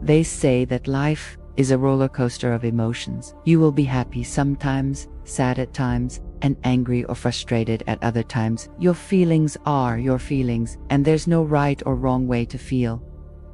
They say that life is a roller coaster of emotions. You will be happy sometimes, sad at times, and angry or frustrated at other times. Your feelings are your feelings, and there's no right or wrong way to feel.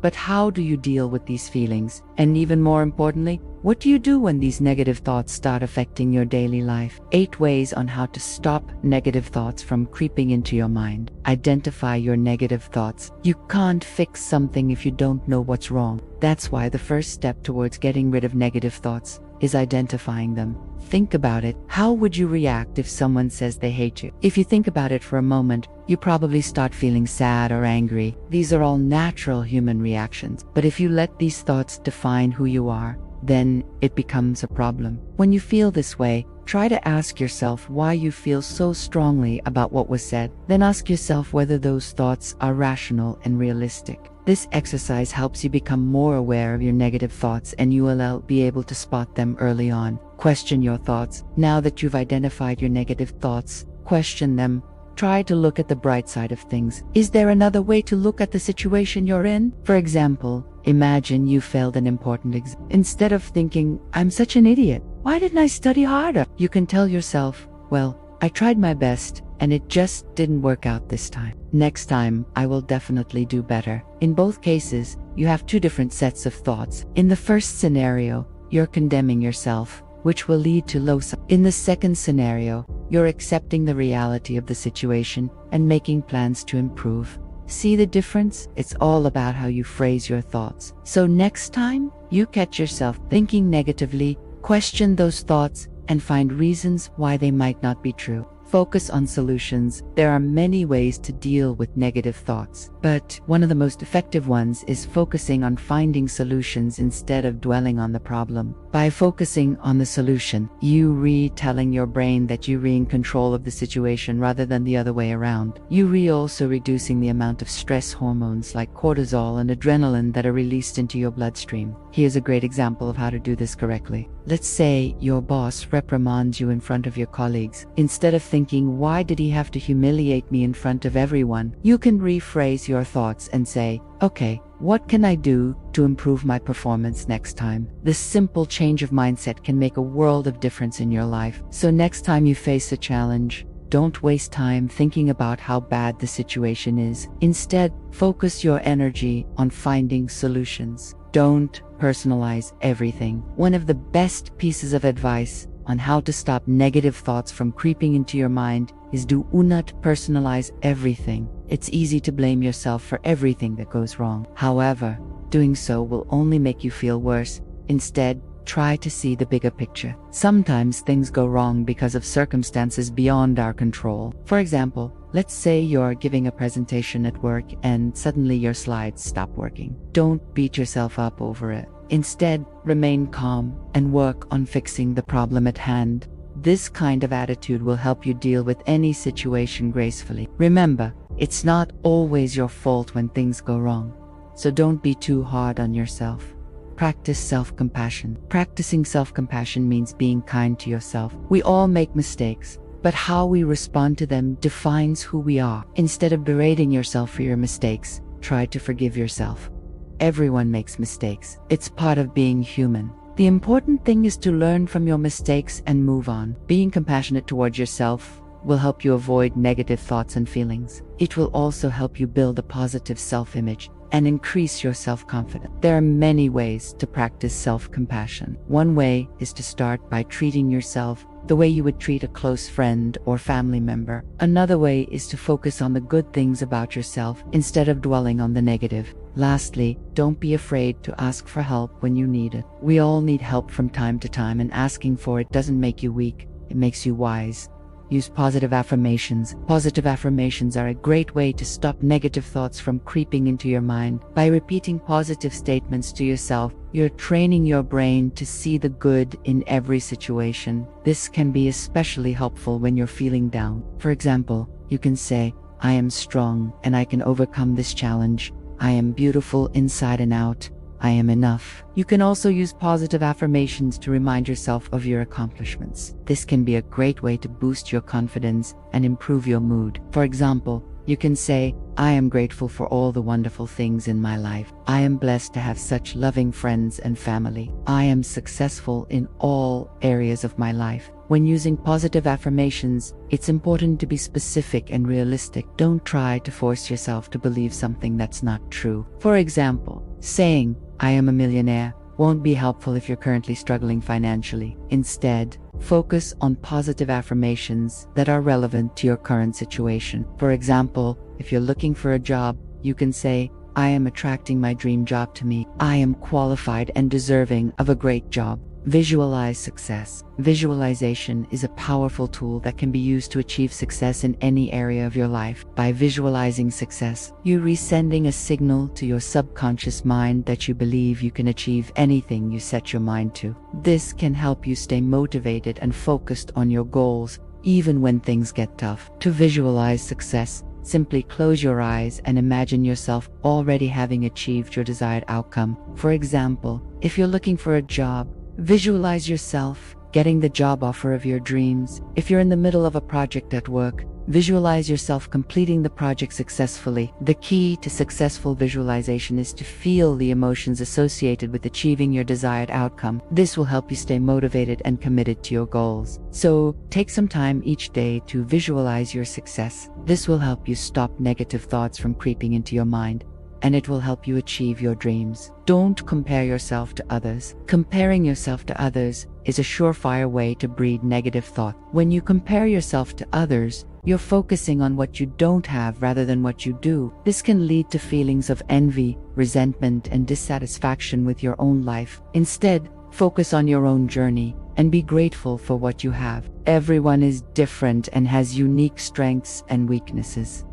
But how do you deal with these feelings? And even more importantly, what do you do when these negative thoughts start affecting your daily life? 8 ways on how to stop negative thoughts from creeping into your mind. Identify your negative thoughts. You can't fix something if you don't know what's wrong. That's why the first step towards getting rid of negative thoughts is identifying them. Think about it. How would you react if someone says they hate you? If you think about it for a moment, you probably start feeling sad or angry. These are all natural human reactions. But if you let these thoughts define who you are, then it becomes a problem. When you feel this way, try to ask yourself why you feel so strongly about what was said. Then ask yourself whether those thoughts are rational and realistic. This exercise helps you become more aware of your negative thoughts, and you will be able to spot them early on. Question your thoughts. Now that you've identified your negative thoughts, question them. Try to look at the bright side of things. Is there another way to look at the situation you're in? For example, imagine you failed an important exam. Instead of thinking, "I'm such an idiot, why didn't I study harder?" you can tell yourself, "Well, I tried my best, and it just didn't work out this time. Next time, I will definitely do better." In both cases, you have 2 different sets of thoughts. In the first scenario, you're condemning yourself, which will lead to low self. In the second scenario, you're accepting the reality of the situation and making plans to improve. See the difference? It's all about how you phrase your thoughts. So next time you catch yourself thinking negatively, question those thoughts and find reasons why they might not be true. Focus on solutions. There are many ways to deal with negative thoughts, but one of the most effective ones is focusing on finding solutions instead of dwelling on the problem. By focusing on the solution, you telling your brain that you're in control of the situation rather than the other way around. You also reducing the amount of stress hormones like cortisol and adrenaline that are released into your bloodstream. Here's a great example of how to do this correctly. Let's say your boss reprimands you in front of your colleagues. Instead of thinking, "Why did he have to humiliate me in front of everyone?" you can rephrase your thoughts and say, "Okay, what can I do to improve my performance next time?" This simple change of mindset can make a world of difference in your life. So next time you face a challenge, don't waste time thinking about how bad the situation is. Instead, focus your energy on finding solutions. Don't personalize everything. One of the best pieces of advice on how to stop negative thoughts from creeping into your mind is do not personalize everything. It's easy to blame yourself for everything that goes wrong. However, doing so will only make you feel worse. Instead, try to see the bigger picture. Sometimes things go wrong because of circumstances beyond our control. For example, let's say you're giving a presentation at work and suddenly your slides stop working. Don't beat yourself up over it. Instead, remain calm and work on fixing the problem at hand. This kind of attitude will help you deal with any situation gracefully. Remember, it's not always your fault when things go wrong, so don't be too hard on yourself. Practice self-compassion. Practicing self-compassion means being kind to yourself. We all make mistakes, but how we respond to them defines who we are. Instead of berating yourself for your mistakes, try to forgive yourself. Everyone makes mistakes. It's part of being human. The important thing is to learn from your mistakes and move on. Being compassionate towards yourself will help you avoid negative thoughts and feelings. It will also help you build a positive self-image and increase your self-confidence. There are many ways to practice self-compassion. One way is to start by treating yourself the way you would treat a close friend or family member. Another way is to focus on the good things about yourself instead of dwelling on the negative. Lastly, don't be afraid to ask for help when you need it. We all need help from time to time, and asking for it doesn't make you weak, it makes you wise. Use positive affirmations. Positive affirmations are a great way to stop negative thoughts from creeping into your mind. By repeating positive statements to yourself, you're training your brain to see the good in every situation. This can be especially helpful when you're feeling down. For example, you can say, "I am strong and I can overcome this challenge. I am beautiful inside and out. I am enough." You can also use positive affirmations to remind yourself of your accomplishments. This can be a great way to boost your confidence and improve your mood. For example, You can say, I am grateful for all the wonderful things in my life. I am blessed to have such loving friends and family. I am successful in all areas of my life. When using positive affirmations, it's important to be specific and realistic. Don't try to force yourself to believe something that's not true. For example, saying, I am a millionaire won't be helpful if you're currently struggling financially. Instead, focus on positive affirmations that are relevant to your current situation. For example, if you're looking for a job, you can say, I am attracting my dream job to me. I am qualified and deserving of a great job. Visualize success. Visualization is a powerful tool that can be used to achieve success in any area of your life. By visualizing success, you're sending a signal to your subconscious mind that you believe you can achieve anything you set your mind to. This can help you stay motivated and focused on your goals, even when things get tough. To visualize success, simply close your eyes and imagine yourself already having achieved your desired outcome. For example, if you're looking for a job, visualize yourself getting the job offer of your dreams. If you're in the middle of a project at work, visualize yourself completing the project successfully. The key to successful visualization is to feel the emotions associated with achieving your desired outcome. This will help you stay motivated and committed to your goals. So, take some time each day to visualize your success. This will help you stop negative thoughts from creeping into your mind, and it will help you achieve your dreams. Don't compare yourself to others. Comparing yourself to others is a surefire way to breed negative thought. When you compare yourself to others, you're focusing on what you don't have rather than what you do. This can lead to feelings of envy, resentment, and dissatisfaction with your own life. Instead, focus on your own journey and be grateful for what you have. Everyone is different and has unique strengths and weaknesses.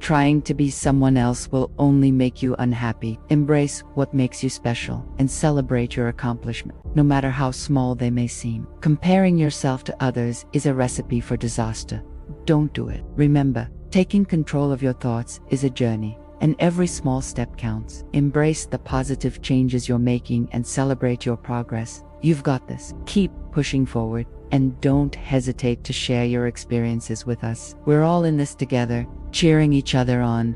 Trying to be someone else will only make you unhappy. Embrace what makes you special and celebrate your accomplishment, no matter how small they may seem. Comparing yourself to others is a recipe for disaster. Don't do it. Remember, taking control of your thoughts is a journey, and every small step counts. Embrace the positive changes you're making and celebrate your progress. You've got this. Keep pushing forward, and don't hesitate to share your experiences with us. We're all in this together, cheering each other on.